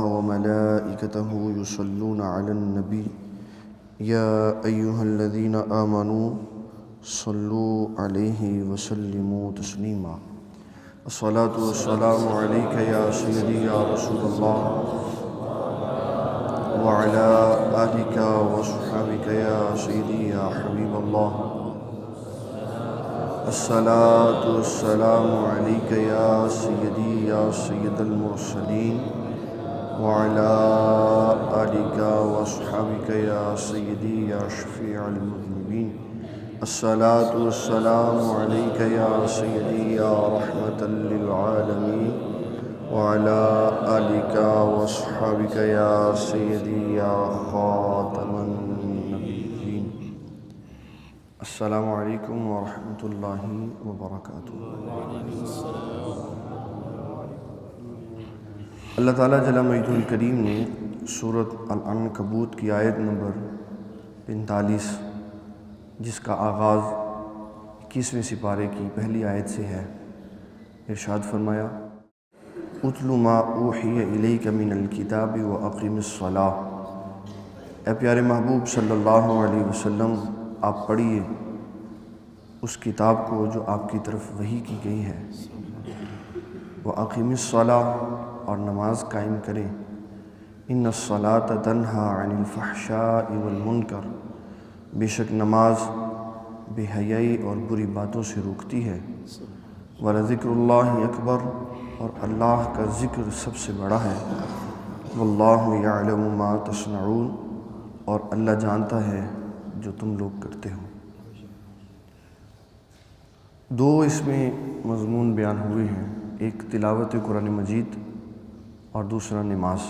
وملائكته يصلون على النبي يا أيها الذين آمنوا صلوا عليه وسلموا تسليما. الصلاة والسلام عليك يا سيدي يا رسول الله وعلى آلك وصحبك يا سيدي يا حبيب الله. الصلاة والسلام عليك يا سيدي يا سيد المرسلين وعلى آلك وصحبك يا سيدي يا شفيع المذنبين. الصلاة والسلام عليك يا سيدي يا رحمة للعالمين وعلى آلك وصحبك يا سيدي يا خاتم النبيين. السلام علیکم ورحمۃ اللہ وبرکاتہ. اللہ تعالیٰ جل مجدہ الکریم نے سورۃ العنکبوت کی آیت نمبر 45 جس کا آغاز 21ویں سپارے کی پہلی آیت سے ہے ارشاد فرمایا اتل ما اوحی الیک من الکتاب واقم الصلاۃ. اے پیارے محبوب صلی اللہ علیہ وسلم آپ پڑھیے اس کتاب کو جو آپ کی طرف وحی کی گئی ہے. وَأَقِمِ الصَّلَاةَ اور نماز قائم کریں. إِنَّ الصَّلَاةَ تَنْهَا عَنِ الْفَحْشَاءِ وَالْمُنْكَرِ بے شک نماز بے حیائی اور بری باتوں سے روکتی ہے. وَلَذِكْرُ اللَّهِ أَكْبَرُ اور اللہ کا ذکر سب سے بڑا ہے. وَاللَّهُ يَعْلَمُ مَا تَصْنَعُونَ اور اللہ جانتا ہے جو تم لوگ کرتے ہو. دو اس میں مضمون بیان ہوئے ہیں، ایک تلاوت قرآن مجید اور دوسرا نماز.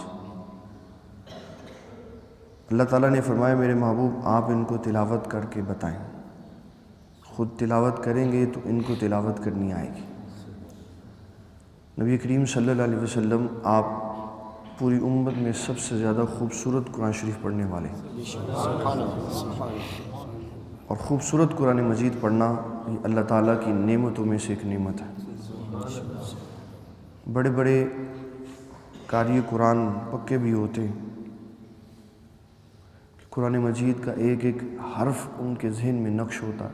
اللہ تعالیٰ نے فرمایا میرے محبوب آپ ان کو تلاوت کر کے بتائیں. خود تلاوت کریں گے تو ان کو تلاوت کرنی آئے گی. نبی کریم صلی اللہ علیہ وسلم آپ پوری امت میں سب سے زیادہ خوبصورت قرآن شریف پڑھنے والے اور خوبصورت قرآن مجید پڑھنا یہ اللہ تعالیٰ کی نعمتوں میں سے ایک نعمت ہے. بڑے بڑے قاری قرآن پکے بھی ہوتے، قرآن مجید کا ایک ایک حرف ان کے ذہن میں نقش ہوتا،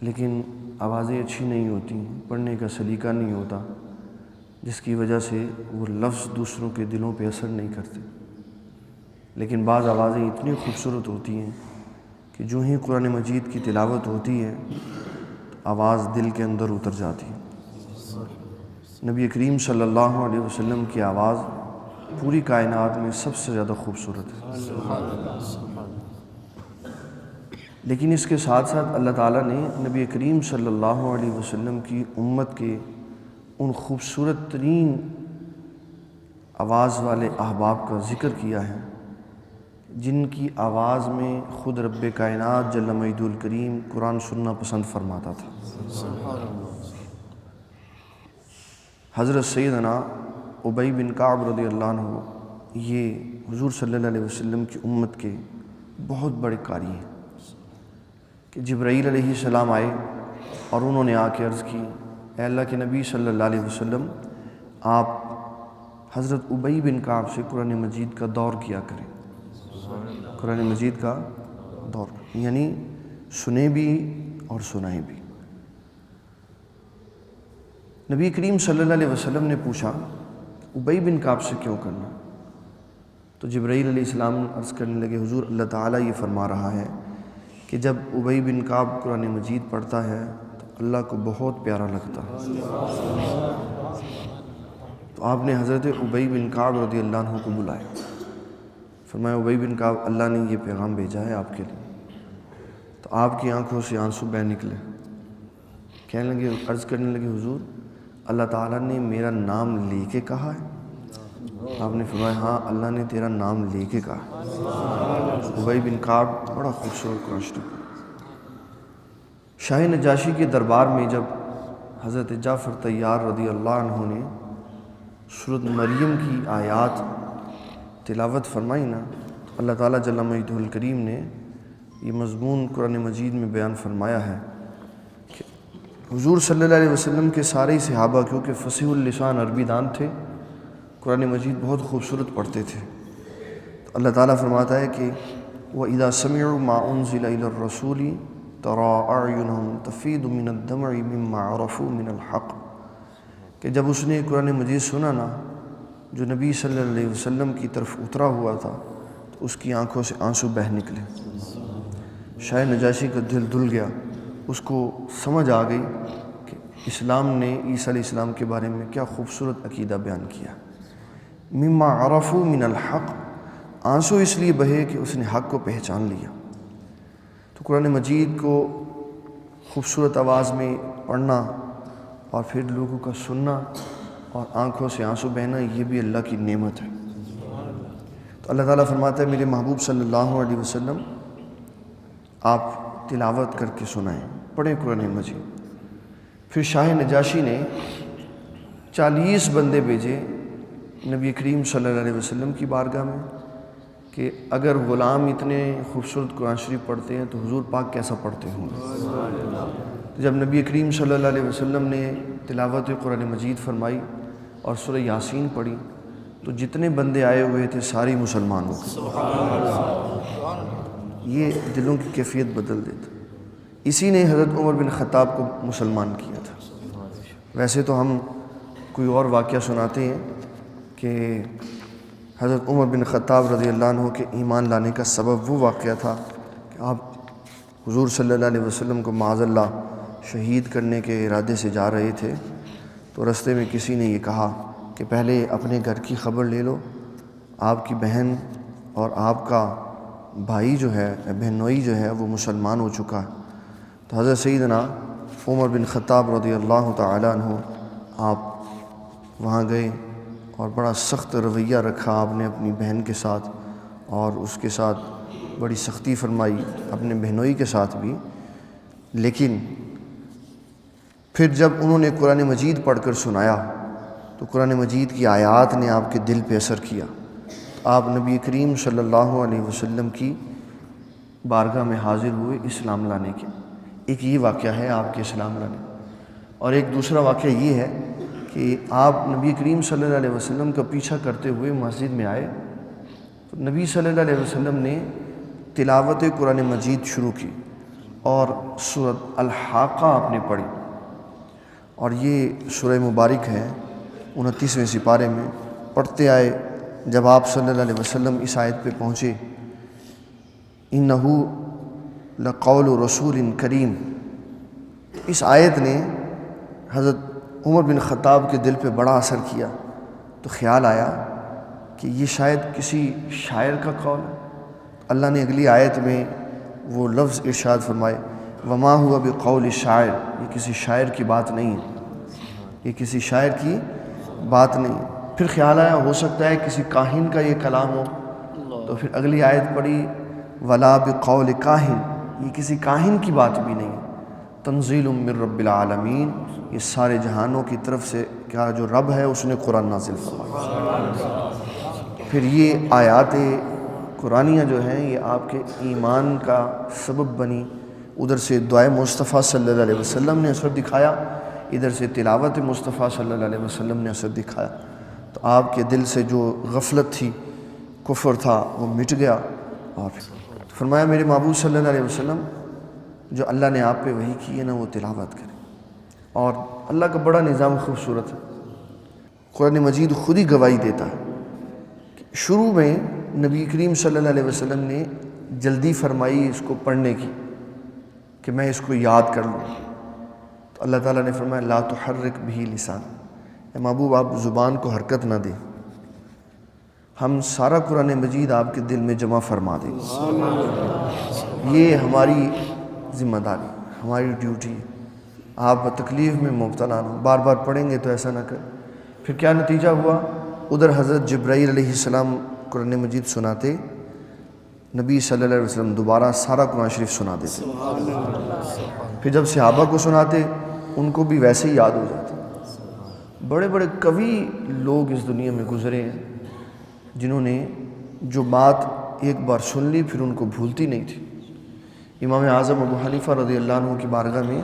لیکن آوازیں اچھی نہیں ہوتی، پڑھنے کا سلیقہ نہیں ہوتا، جس کی وجہ سے وہ لفظ دوسروں کے دلوں پہ اثر نہیں کرتے. لیکن بعض آوازیں اتنی خوبصورت ہوتی ہیں کہ جو ہی قرآن مجید کی تلاوت ہوتی ہے آواز دل کے اندر اتر جاتی ہے. نبی کریم صلی اللہ علیہ وسلم کی آواز پوری کائنات میں سب سے زیادہ خوبصورت ہے. لیکن اس کے ساتھ ساتھ اللہ تعالیٰ نے نبی کریم صلی اللہ علیہ وسلم کی امت کے ان خوبصورت ترین آواز والے احباب کا ذکر کیا ہے جن کی آواز میں خود رب کائنات جل مجدہ الکریم قرآن سننا پسند فرماتا تھا. حضرت سیدنا ابی بن کعب رضی اللہ عنہ یہ حضور صلی اللہ علیہ وسلم کی امت کے بہت بڑے قاری ہیں کہ جبرائیل علیہ السلام آئے اور انہوں نے آ کے عرض کی اے اللہ کے نبی صلی اللہ علیہ وسلم آپ حضرت ابی بن کعب سے قرآن مجید کا دور کیا کریں. قرآن مجید کا دور یعنی سنیں بھی اور سنائیں بھی. نبی کریم صلی اللہ علیہ وسلم نے پوچھا ابی بن کعب سے کیوں کرنا؟ تو جبرائیل علیہ السلام عرض کرنے لگے حضور اللہ تعالیٰ یہ فرما رہا ہے کہ جب ابی بن کعب قرآن مجید پڑھتا ہے تو اللہ کو بہت پیارا لگتا ہے. تو آپ نے حضرت ابی بن کعب رضی اللہ عنہ کو بلایا، فرمایا ابی بن کعب اللہ نے یہ پیغام بھیجا ہے آپ کے لیے. تو آپ کی آنکھوں سے آنسو بہہ نکلے. کہنے لگے عرض کرنے لگے حضور اللہ تعالیٰ نے میرا نام لے کے کہا ہے؟ آپ نے فرمایا ہاں اللہ نے تیرا نام لے کے کہا. ابی بن کعب بڑا خوبصورت قرآن شریف. شاہ نجاشی کے دربار میں جب حضرت جعفر طیار رضی اللہ عنہ نے سورۃ مریم کی آیات تلاوت فرمائی نا، تو اللہ تعالیٰ جل مجدہ الکریم نے یہ مضمون قرآن مجید میں بیان فرمایا ہے کہ حضور صلی اللہ علیہ وسلم کے سارے صحابہ کیونکہ فصیح اللسان عربی دان تھے، قرآن مجید بہت خوبصورت پڑھتے تھے۔ تو اللہ تعالیٰ فرماتا ہے کہ وَإِذَا سَمِعُوا مَا أُنزِلَ إِلَى الرَّسُولِ تَرَىٰ أَعْيُنَهُمْ تَفِيضُ مِنَ الدَّمْعِ مِمَّا عَرَفُوا مِنَ الْحَقِّ، کہ جب اس نے قرآن مجید سنا نا جو نبی صلی اللہ علیہ وسلم کی طرف اترا ہوا تھا، تو اس کی آنکھوں سے آنسو بہہ نکلے۔ شاہ نجاشی کا دل دھل گیا، اس کو سمجھ آ گئی کہ اسلام نے عیسیٰ علیہ السلام کے بارے میں کیا خوبصورت عقیدہ بیان کیا۔ مما عرفوا من الحق، آنسو اس لیے بہے کہ اس نے حق کو پہچان لیا۔ تو قرآن مجید کو خوبصورت آواز میں پڑھنا اور پھر لوگوں کا سننا اور آنکھوں سے آنسو بہنا، یہ بھی اللہ کی نعمت ہے۔ تو اللہ تعالیٰ فرماتا ہے میرے محبوب صلی اللہ علیہ وسلم آپ تلاوت کر کے سنائیں، پڑھیں قرآن مجید۔ پھر شاہ نجاشی نے 40 بندے بھیجے نبی کریم صلی اللہ علیہ وسلم کی بارگاہ میں کہ اگر غلام اتنے خوبصورت قرآن شریف پڑھتے ہیں تو حضور پاک کیسا پڑھتے ہوں گے۔ جب نبی کریم صلی اللہ علیہ وسلم نے تلاوت قرآن مجید فرمائی اور سورہ یاسین پڑھی تو جتنے بندے آئے ہوئے تھے ساری مسلمان ہو گئے۔ یہ دلوں کی کیفیت بدل دیتا۔ اسی نے حضرت عمر بن خطاب کو مسلمان کیا تھا۔ ویسے تو ہم کوئی اور واقعہ سناتے ہیں کہ حضرت عمر بن خطاب رضی اللہ عنہ کے ایمان لانے کا سبب وہ واقعہ تھا کہ آپ حضور صلی اللہ علیہ وسلم کو معاذ اللہ شہید کرنے کے ارادے سے جا رہے تھے، تو رستے میں کسی نے یہ کہا کہ پہلے اپنے گھر کی خبر لے لو، آپ کی بہن اور آپ کا بھائی جو ہے بہنوئی جو ہے وہ مسلمان ہو چکا ہے۔ تو حضرت سیدنا عمر بن خطاب رضی اللہ تعالیٰ عنہ آپ وہاں گئے اور بڑا سخت رویہ رکھا آپ نے اپنی بہن کے ساتھ، اور اس کے ساتھ بڑی سختی فرمائی، اپنے بہنوئی کے ساتھ بھی۔ لیکن پھر جب انہوں نے قرآن مجید پڑھ کر سنایا تو قرآن مجید کی آیات نے آپ کے دل پہ اثر کیا۔ آپ نبی کریم صلی اللہ علیہ وسلم کی بارگاہ میں حاضر ہوئے اسلام لانے کے۔ ایک یہ واقعہ ہے آپ کے اسلام لانے، اور ایک دوسرا واقعہ یہ ہے کہ آپ نبی کریم صلی اللہ علیہ وسلم کا پیچھا کرتے ہوئے مسجد میں آئے تو نبی صلی اللہ علیہ وسلم نے تلاوت قرآن مجید شروع کی اور سورۃ الحاقہ آپ نے پڑھی، اور یہ سورہ مبارک ہے 29ویں سپارے میں پڑھتے آئے۔ جب آپ صلی اللہ علیہ وسلم اس آیت پہ پہنچے انہو لقول رسول کریم، اس آیت نے حضرت عمر بن خطاب کے دل پہ بڑا اثر کیا، تو خیال آیا کہ یہ شاید کسی شاعر کا قول ہے۔ اللہ نے اگلی آیت میں وہ لفظ ارشاد فرمائے وما ہوا بقول شاعر، یہ کسی شاعر کی بات نہیں ہے، یہ کسی شاعر کی بات نہیں ہے۔ پھر خیال آیا ہو سکتا ہے کسی کاہن کا یہ کلام ہو، تو پھر اگلی آیت پڑھی ولا بقول کاہن، یہ کسی کاہن کی بات بھی نہیں ہے، تنزیل من رب العالمین، یہ سارے جہانوں کی طرف سے کیا جو رب ہے اس نے قرآن نازل فرمایا۔ پھر یہ آیات قرآنیہ جو ہیں یہ آپ کے ایمان کا سبب بنی، ادھر سے دعائے مصطفیٰ صلی اللہ علیہ وسلم نے اثر دکھایا، ادھر سے تلاوت مصطفیٰ صلی اللہ علیہ وسلم نے اثر دکھایا، تو آپ کے دل سے جو غفلت تھی، کفر تھا، وہ مٹ گیا۔ اور فرمایا میرے محبوب صلی اللہ علیہ وسلم جو اللہ نے آپ پہ وحی کی ہے نا وہ تلاوت کریں، اور اللہ کا بڑا نظام خوبصورت ہے۔ قرآن مجید خود ہی گواہی دیتا ہے کہ شروع میں نبی کریم صلی اللہ علیہ وسلم نے جلدی فرمائی اس کو پڑھنے کی کہ میں اس کو یاد کر لوں، تو اللہ تعالیٰ نے فرمایا لا تحرک بہ لسان، اے محبوب آپ زبان کو حرکت نہ دیں، ہم سارا قرآن مجید آپ کے دل میں جمع فرما دیں گے، یہ ہماری ذمہ داری، ہماری ڈیوٹی ہے، آپ تکلیف میں مبتلا نہ، بار بار پڑھیں گے تو ایسا نہ کریں۔ پھر کیا نتیجہ ہوا، ادھر حضرت جبرائیل علیہ السلام قرآن مجید سناتے، نبی صلی اللہ علیہ وسلم دوبارہ سارا قرآن شریف سنا دیتے، پھر جب صحابہ کو سناتے ان کو بھی ویسے ہی یاد ہو جاتے۔ بڑے بڑے قوی لوگ اس دنیا میں گزرے ہیں جنہوں نے جو بات ایک بار سن لی پھر ان کو بھولتی نہیں تھی۔ امام اعظم ابو حنیفہ رضی اللہ عنہ کی بارگاہ میں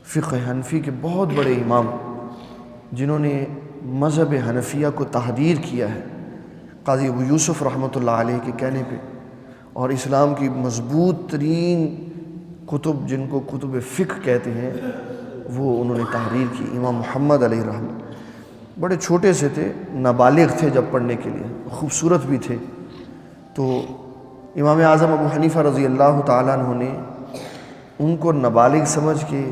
فقہ حنفی کے بہت بڑے امام جنہوں نے مذہب حنفیہ کو تحریر کیا ہے قاضی ابو یوسف رحمۃ اللہ علیہ کے کہنے پہ، اور اسلام کی مضبوط ترین کتب جن کو کتب فقہ کہتے ہیں وہ انہوں نے تحریر کی۔ امام محمد علیہ رحمۃ بڑے چھوٹے سے تھے، نابالغ تھے جب پڑھنے کے لیے، خوبصورت بھی تھے۔ تو امام اعظم ابو حنیفہ رضی اللہ تعالیٰ عنہ نے ان کو نابالغ سمجھ کے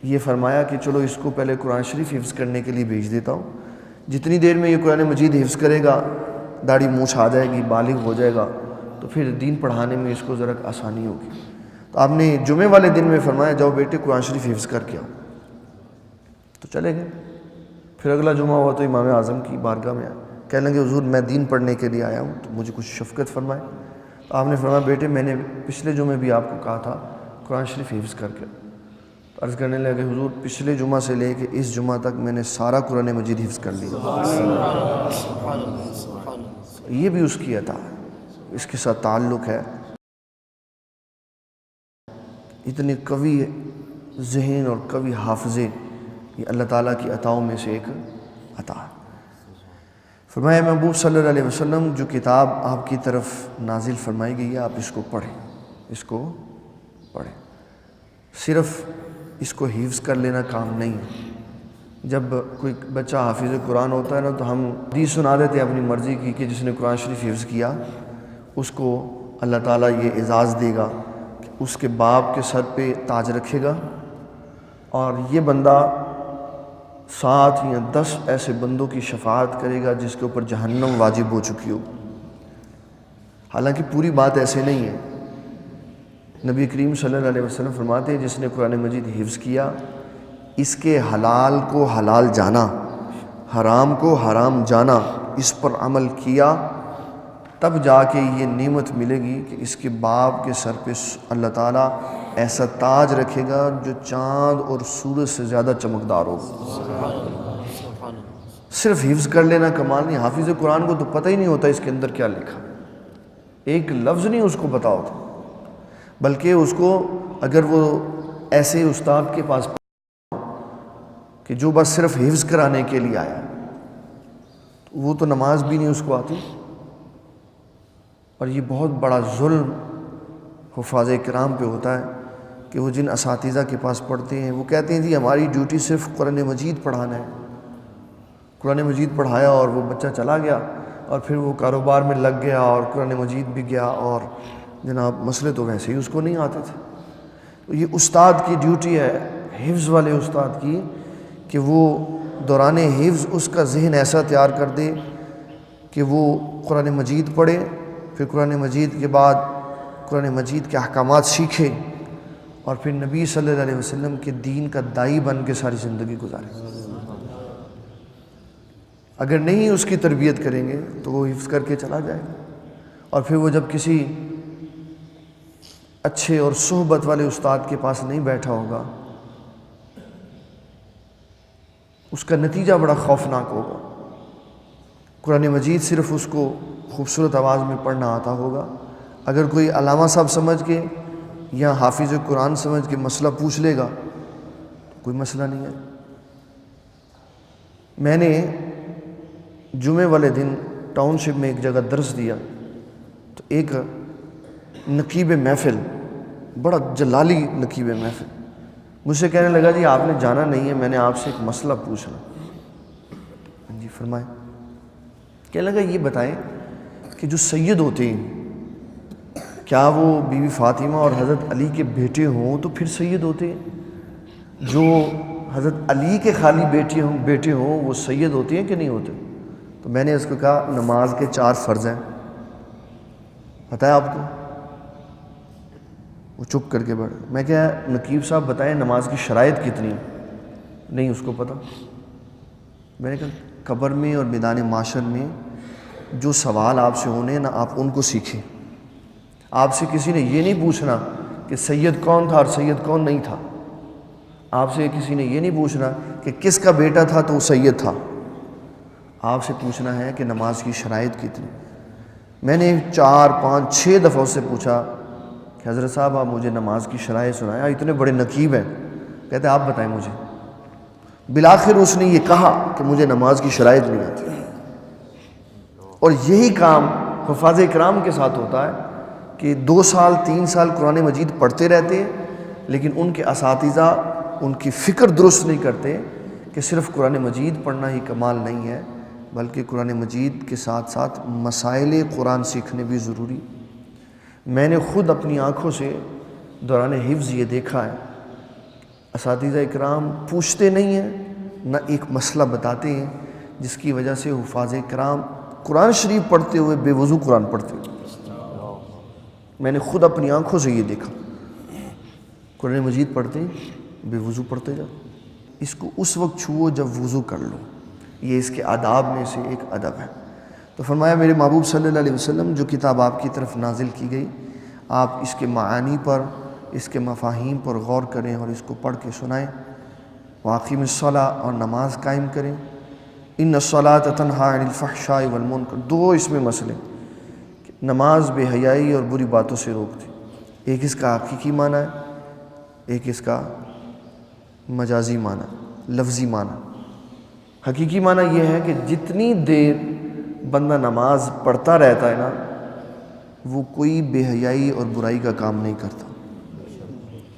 یہ فرمایا کہ چلو اس کو پہلے قرآن شریف حفظ کرنے کے لیے بھیج دیتا ہوں، جتنی دیر میں یہ قرآن مجید حفظ کرے گا، داڑھی مونچھ آ جائے گی، بالغ ہو جائے گا، تو پھر دین پڑھانے میں اس کو ذرا آسانی ہوگی۔ تو آپ نے جمعے والے دن میں فرمایا جاؤ بیٹے قرآن شریف حفظ کر کے آؤ، تو چلے گئے۔ پھر اگلا جمعہ ہوا تو امام اعظم کی بارگاہ میں کہنے لگے حضور میں دین پڑھنے کے لیے آیا ہوں، تو مجھے کچھ شفقت فرمائے۔ تو آپ نے فرمایا بیٹے میں نے پچھلے جمعے بھی آپ کو کہا تھا قرآن شریف حفظ کر کے۔ تو عرض کرنے لگے حضور پچھلے جمعہ سے لے کے اس جمعہ تک میں نے سارا قرآن مجید حفظ کر لیا۔ یہ بھی اس کی عطا ہے، اس کے ساتھ تعلق ہے۔ اتنی قوی ذہن اور قوی حافظے یہ اللہ تعالیٰ کی عطاؤں میں سے ایک عطا ہے۔ فرمایا محبوب صلی اللہ علیہ وسلم جو کتاب آپ کی طرف نازل فرمائی گئی ہے آپ اس کو پڑھیں، اس کو پڑھیں۔ صرف اس کو حفظ کر لینا کام نہیں ہے۔ جب کوئی بچہ حافظ قرآن ہوتا ہے نا تو ہم حدیث سنا دیتے ہیں اپنی مرضی کی کہ جس نے قرآن شریف حفظ کیا اس کو اللہ تعالیٰ یہ اعزاز دے گا کہ اس کے باپ کے سر پہ تاج رکھے گا، اور یہ بندہ 7 یا 10 ایسے بندوں کی شفاعت کرے گا جس کے اوپر جہنم واجب ہو چکی ہو۔ حالانکہ پوری بات ایسے نہیں ہے۔ نبی کریم صلی اللہ علیہ وسلم فرماتے ہیں جس نے قرآن مجید حفظ کیا اس کے حلال کو حلال جانا، حرام کو حرام جانا، اس پر عمل کیا، تب جا کے یہ نعمت ملے گی کہ اس کے باپ کے سر پہ اللہ تعالیٰ ایسا تاج رکھے گا جو چاند اور سورج سے زیادہ چمکدار ہوگا۔ صرف حفظ کر لینا کمال نہیں، حافظ قرآن کو تو پتہ ہی نہیں ہوتا اس کے اندر کیا لکھا، ایک لفظ نہیں اس کو پتہ ہوتا، بلکہ اس کو اگر وہ ایسے استاد کے پاس کہ جو بس صرف حفظ کرانے کے لیے آیا تو وہ تو نماز بھی نہیں اس کو آتی۔ اور یہ بہت بڑا ظلم حفاظ کرام پہ ہوتا ہے کہ وہ جن اساتذہ کے پاس پڑھتے ہیں وہ کہتے ہیں جی ہماری ڈیوٹی صرف قرآن مجید پڑھانا ہے۔ قرآن مجید پڑھایا اور وہ بچہ چلا گیا اور پھر وہ کاروبار میں لگ گیا اور قرآن مجید بھی گیا، اور جناب مسئلے تو ویسے ہی اس کو نہیں آتے تھے۔ تو یہ استاد کی ڈیوٹی ہے، حفظ والے استاد کی، کہ وہ دوران حفظ اس کا ذہن ایسا تیار کر دے کہ وہ قرآن مجید پڑھے، پھر قرآن مجید کے بعد قرآن مجید کے احکامات سیکھے، اور پھر نبی صلی اللہ علیہ وسلم کے دین کا داعی بن کے ساری زندگی گزارے۔ اگر نہیں اس کی تربیت کریں گے تو وہ حفظ کر کے چلا جائے گا، اور پھر وہ جب کسی اچھے اور صحبت والے استاد کے پاس نہیں بیٹھا ہوگا اس کا نتیجہ بڑا خوفناک ہوگا۔ قرآن مجید صرف اس کو خوبصورت آواز میں پڑھنا آتا ہوگا، اگر کوئی علامہ صاحب سمجھ کے یا حافظ قرآن سمجھ کے مسئلہ پوچھ لے گا تو کوئی مسئلہ نہیں ہے۔ میں نے جمعے والے دن ٹاؤن شپ میں ایک جگہ درس دیا تو ایک نقیب محفل، بڑا جلالی نقیب محفل، مجھ سے کہنے لگا جی آپ نے جانا نہیں ہے، میں نے آپ سے ایک مسئلہ پوچھنا۔ جی فرمائیں۔ کہنے لگا یہ بتائیں کہ جو سید ہوتے ہیں کیا وہ بی بی فاطمہ اور حضرت علی کے بیٹے ہوں تو پھر سید ہوتے ہیں؟ جو حضرت علی کے خالی بیٹے ہوں وہ سید ہوتے ہیں کہ نہیں ہوتے؟ تو میں نے اس کو کہا نماز کے 4 فرض ہیں، پتہ ہے آپ کو؟ وہ چپ کر کے بیٹھ۔ میں کہا نقیب صاحب بتائیں نماز کی شرائط کتنی ہیں؟ نہیں اس کو پتہ۔ میں نے کہا قبر میں اور میدان معاشر میں جو سوال آپ سے ہونے نا آپ ان کو سیکھیں۔ آپ سے کسی نے یہ نہیں پوچھنا کہ سید کون تھا اور سید کون نہیں تھا، آپ سے کسی نے یہ نہیں پوچھنا کہ کس کا بیٹا تھا تو وہ سید تھا، آپ سے پوچھنا ہے کہ نماز کی شرائط کتنی۔ میں نے 4 5 6 دفعہ اس سے پوچھا کہ حضرت صاحب آپ مجھے نماز کی شرائط سنائیں، اتنے بڑے نقیب ہیں، کہتے آپ بتائیں مجھے۔ بالآخر اس نے یہ کہا کہ مجھے نماز کی شرائط نہیں آتی. اور یہی کام حفاظ کرام کے ساتھ ہوتا ہے کہ 2 سال 3 سال قرآن مجید پڑھتے رہتے ہیں، لیکن ان کے اساتذہ ان کی فکر درست نہیں کرتے کہ صرف قرآن مجید پڑھنا ہی کمال نہیں ہے، بلکہ قرآن مجید کے ساتھ ساتھ مسائل قرآن سیکھنے بھی ضروری. میں نے خود اپنی آنکھوں سے دوران حفظ یہ دیکھا ہے، اساتذہ اکرام پوچھتے نہیں ہیں، نہ ایک مسئلہ بتاتے ہیں، جس کی وجہ سے حفاظ کرام قرآن شریف پڑھتے ہوئے بے وضو قرآن پڑھتے ہوئے. میں نے خود اپنی آنکھوں سے یہ دیکھا، قرآن مجید پڑھتے ہیں بے وضو پڑھتے جاؤ. اس کو اس وقت چھوؤ جب وضو کر لو، یہ اس کے آداب میں سے ایک ادب ہے. تو فرمایا میرے محبوب صلی اللہ علیہ وسلم جو کتاب آپ کی طرف نازل کی گئی، آپ اس کے معانی پر، اس کے مفاہیم پر غور کریں اور اس کو پڑھ کے سنائیں. واقیم الصلاۃ، اور نماز قائم کریں. ان الصلاۃ تنہی عن الفحشاء والمنکر. 2 اس میں مسئلے، نماز بے حیائی اور بری باتوں سے روکتی. ایک اس کا حقیقی معنی ہے، ایک اس کا مجازی معنی، لفظی معنی. حقیقی معنی یہ ہے کہ جتنی دیر بندہ نماز پڑھتا رہتا ہے نا، وہ کوئی بے حیائی اور برائی کا کام نہیں کرتا.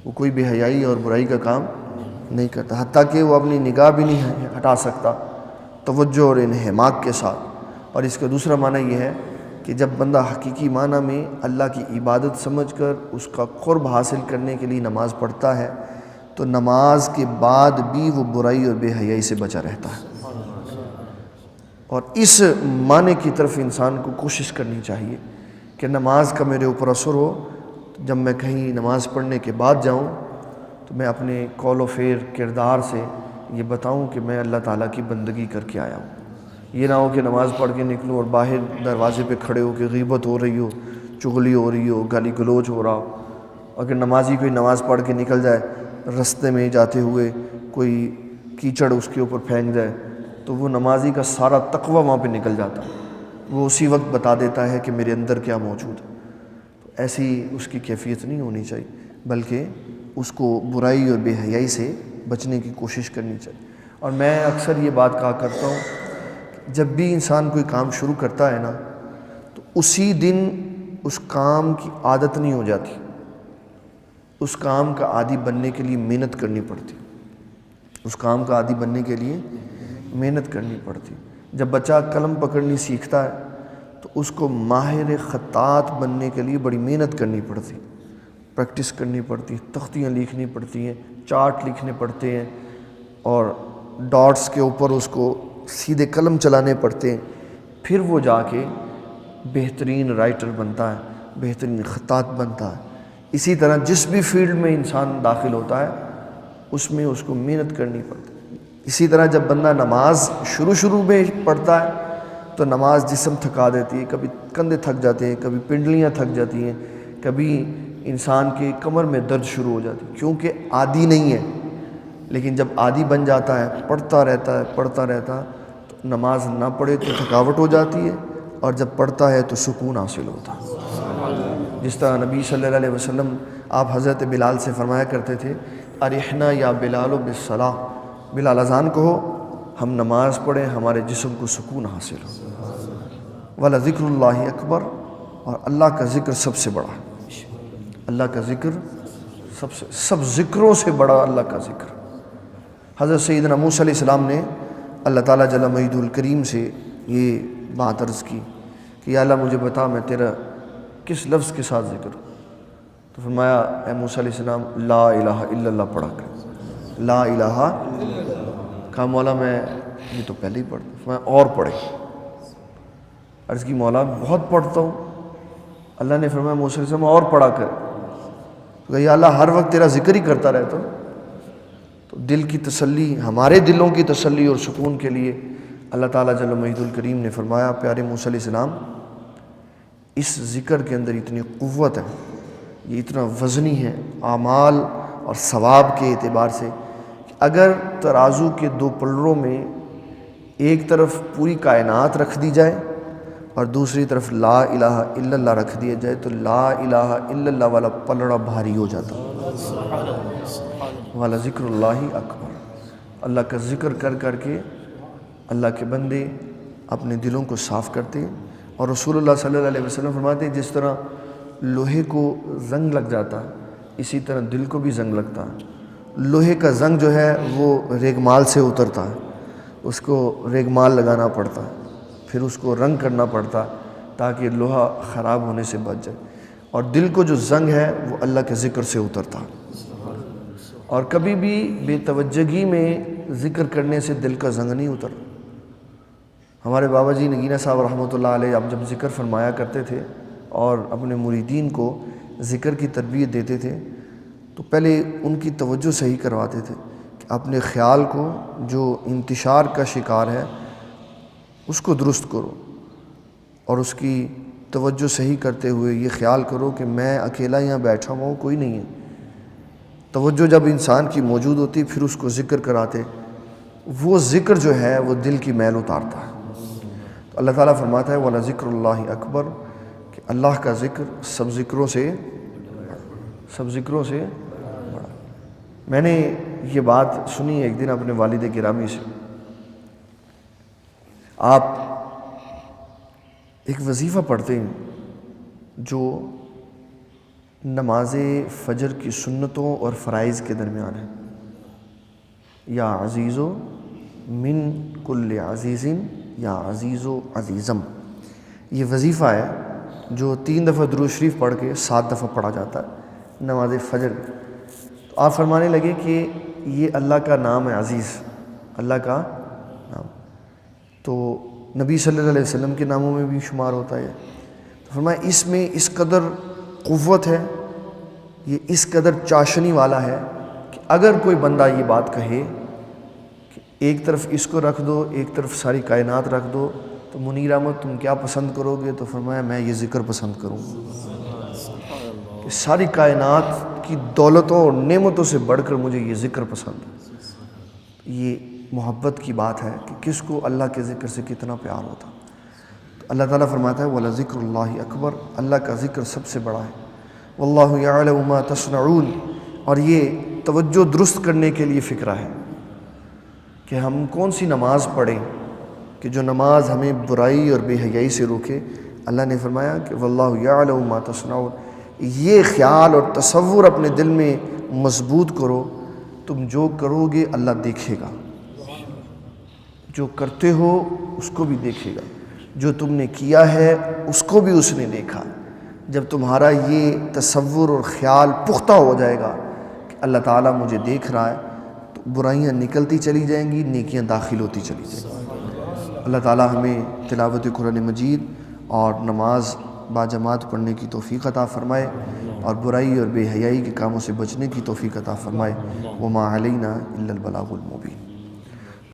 وہ کوئی بے حیائی اور برائی کا کام نہیں کرتا، حتیٰ کہ وہ اپنی نگاہ بھی نہیں ہٹا سکتا توجہ اور انہماک کے ساتھ. اور اس کا دوسرا معنی یہ ہے کہ جب بندہ حقیقی معنی میں اللہ کی عبادت سمجھ کر اس کا قرب حاصل کرنے کے لیے نماز پڑھتا ہے، تو نماز کے بعد بھی وہ برائی اور بے حیائی سے بچا رہتا ہے. اور اس معنی کی طرف انسان کو کوشش کرنی چاہیے کہ نماز کا میرے اوپر اثر ہو. جب میں کہیں نماز پڑھنے کے بعد جاؤں تو میں اپنے قول و فعل کردار سے یہ بتاؤں کہ میں اللہ تعالیٰ کی بندگی کر کے آیا ہوں. یہ نہ ہو کہ نماز پڑھ کے نکلوں اور باہر دروازے پہ کھڑے ہو کے غیبت ہو رہی ہو، چغلی ہو رہی ہو، گالی گلوچ ہو رہا ہو. اگر نمازی کوئی نماز پڑھ کے نکل جائے، رستے میں جاتے ہوئے کوئی کیچڑ اس کے اوپر پھینک جائے، تو وہ نمازی کا سارا تقویٰ وہاں پہ نکل جاتا ہے. وہ اسی وقت بتا دیتا ہے کہ میرے اندر کیا موجود ہے. تو ایسی اس کی کیفیت نہیں ہونی چاہیے، بلکہ اس کو برائی اور بے حیائی سے بچنے کی کوشش کرنی چاہیے. اور میں اکثر یہ بات کہا کرتا ہوں، جب بھی انسان کوئی کام شروع کرتا ہے نا، تو اسی دن اس کام کی عادت نہیں ہو جاتی. اس کام کا عادی بننے کے لیے محنت کرنی پڑتی. اس کام کا عادی بننے کے لیے محنت کرنی پڑتی. جب بچہ قلم پکڑنی سیکھتا ہے تو اس کو ماہر خطاط بننے کے لیے بڑی محنت کرنی پڑتی، پریکٹس کرنی پڑتی، تختیاں لکھنی پڑتی ہیں، چارٹ لکھنے پڑتے ہیں، اور ڈاٹس کے اوپر اس کو سیدھے قلم چلانے پڑتے ہیں. پھر وہ جا کے بہترین رائٹر بنتا ہے، بہترین خطاط بنتا ہے. اسی طرح جس بھی فیلڈ میں انسان داخل ہوتا ہے اس میں اس کو محنت کرنی پڑتی ہے. اسی طرح جب بندہ نماز شروع میں پڑھتا ہے تو نماز جسم تھکا دیتی ہے، کبھی کندھے تھک جاتے ہیں، کبھی پنڈلیاں تھک جاتی ہیں، کبھی انسان کے کمر میں درد شروع ہو جاتی ہے، کیونکہ عادی نہیں ہے. لیکن جب عادی بن جاتا ہے، پڑھتا رہتا ہے تو نماز نہ پڑھے تو تھکاوٹ ہو جاتی ہے، اور جب پڑھتا ہے تو سکون حاصل ہوتا ہے. جس طرح نبی صلی اللہ علیہ وسلم آپ حضرت بلال سے فرمایا کرتے تھے، ارحنا یا بلال بالصلاۃ، بلال اذان کہو، ہم نماز پڑھیں، ہمارے جسم کو سکون حاصل ہو. ولا ذکر اللہ اکبر، اور اللہ کا ذکر سب سے بڑا. اللہ کا ذکر سب ذکروں سے بڑا اللہ کا ذکر. حضرت سیدنا موسیٰ علیہ السلام نے اللہ تعالیٰ جل مجیدہ الکریم سے یہ بات عرض کی کہ یا اللہ مجھے بتا میں تیرا کس لفظ کے ساتھ ذکر. تو فرمایا اے موسیٰ علیہ السلام لا الہ الا اللہ پڑھا کر. لا الہ. کہا مولا میں یہ تو پہلے ہی پڑھتا. فرمایا اور پڑھے. عرض کی مولا بہت پڑھتا ہوں. اللہ نے فرمایا موسیٰ علیہ السلام اور پڑھا کر. تو کہا یا اللہ ہر وقت تیرا ذکر ہی کرتا رہتا ہوں. تو دل کی تسلی، ہمارے دلوں کی تسلی اور سکون کے لیے اللہ تعالیٰ جل مجیدہ الکریم نے فرمایا پیارے موسیٰ علیہ السلام اس ذکر کے اندر اتنی قوت ہے، یہ اتنا وزنی ہے اعمال اور ثواب کے اعتبار سے، کہ اگر ترازو کے 2 پلڑوں میں ایک طرف پوری کائنات رکھ دی جائے اور دوسری طرف لا الہ الا اللہ رکھ دیا جائے تو لا الہ الا اللہ والا پلڑا بھاری ہو جاتا. والا ذکر اللہ اکبر. اللہ کا ذکر کر کر کے اللہ کے بندے اپنے دلوں کو صاف کرتے ہیں. اور رسول اللہ صلی اللہ علیہ وسلم فرماتے ہیں جس طرح لوہے کو زنگ لگ جاتا ہے اسی طرح دل کو بھی زنگ لگتا ہے. لوہے کا زنگ جو ہے وہ ریگمال سے اترتا ہے, اس کو ریگمال لگانا پڑتا ہے, پھر اس کو رنگ کرنا پڑتا ہے تاکہ لوہا خراب ہونے سے بچ جائے. اور دل کو جو زنگ ہے وہ اللہ کے ذکر سے اترتا ہے. اور کبھی بھی بے توجہی میں ذکر کرنے سے دل کا زنگ نہیں اترتا. ہمارے بابا جی نگینہ صاحب رحمۃ اللہ علیہ اب جب ذکر فرمایا کرتے تھے اور اپنے مریدین کو ذکر کی تربیت دیتے تھے تو پہلے ان کی توجہ صحیح کرواتے تھے کہ اپنے خیال کو جو انتشار کا شکار ہے اس کو درست کرو, اور اس کی توجہ صحیح کرتے ہوئے یہ خیال کرو کہ میں اکیلا یہاں بیٹھا ہوا ہوں, کوئی نہیں ہے. توجہ جب انسان کی موجود ہوتی پھر اس کو ذکر کراتے, وہ ذکر جو ہے وہ دل کی میل اتارتا ہے. تو اللہ تعالیٰ فرماتا ہے وَلَذِكْرُ اللَّهِ أَكْبَرُ کہ اللہ کا ذکر سب ذکروں سے بڑا. میں نے یہ بات سنی ایک دن اپنے والد گرامی سے. آپ ایک وظیفہ پڑھتے ہیں جو نماز فجر کی سنتوں اور فرائض کے درمیان ہے. یا عزیزو من کل عزیز یا عزیز و عزیزم, یہ وظیفہ ہے جو 3 دفعہ درود شریف پڑھ کے 7 دفعہ پڑھا جاتا ہے نماز فجر. تو آپ فرمانے لگے کہ یہ اللہ کا نام ہے عزیز, اللہ کا نام تو نبی صلی اللہ علیہ وسلم کے ناموں میں بھی شمار ہوتا ہے. تو فرمایا اس میں اس قدر قوت ہے, یہ اس قدر چاشنی والا ہے کہ اگر کوئی بندہ یہ بات کہے کہ ایک طرف اس کو رکھ دو ایک طرف ساری کائنات رکھ دو تو منیر احمد تم کیا پسند کرو گے, تو فرمایا میں یہ ذکر پسند کروں گا کہ ساری کائنات کی دولتوں اور نعمتوں سے بڑھ کر مجھے یہ ذکر پسند ہے. یہ محبت کی بات ہے کہ کس کو اللہ کے ذکر سے کتنا پیار ہوتا. تو اللہ تعالیٰ فرماتا ہے وَلَذِكْرُ اللَّهِ أَكْبَرُ, اللہ کا ذکر سب سے بڑا ہے. وَاللَّهُ يَعْلَمُ مَا تَصْنَعُونَ, اور یہ توجہ درست کرنے کے لیے فکرہ ہے کہ ہم کون سی نماز پڑھیں کہ جو نماز ہمیں برائی اور بے حیائی سے روکے. اللہ نے فرمایا کہ وَاللَّهُ يَعْلَمُ مَا تَصْنَعُونَ, یہ خیال اور تصور اپنے دل میں مضبوط کرو, تم جو کرو گے اللہ دیکھے گا, جو کرتے ہو اس کو بھی دیکھے گا, جو تم نے کیا ہے اس کو بھی اس نے دیکھا. جب تمہارا یہ تصور اور خیال پختہ ہو جائے گا کہ اللہ تعالیٰ مجھے دیکھ رہا ہے تو برائیاں نکلتی چلی جائیں گی, نیکیاں داخل ہوتی چلی جائیں گی. اللہ تعالیٰ ہمیں تلاوت قرآن مجید اور نماز باجماعت پڑھنے کی توفیق عطا فرمائے اور برائی اور بے حیائی کے کاموں سے بچنے کی توفیق عطا فرمائے. وما علینا الا البلاغ المبین.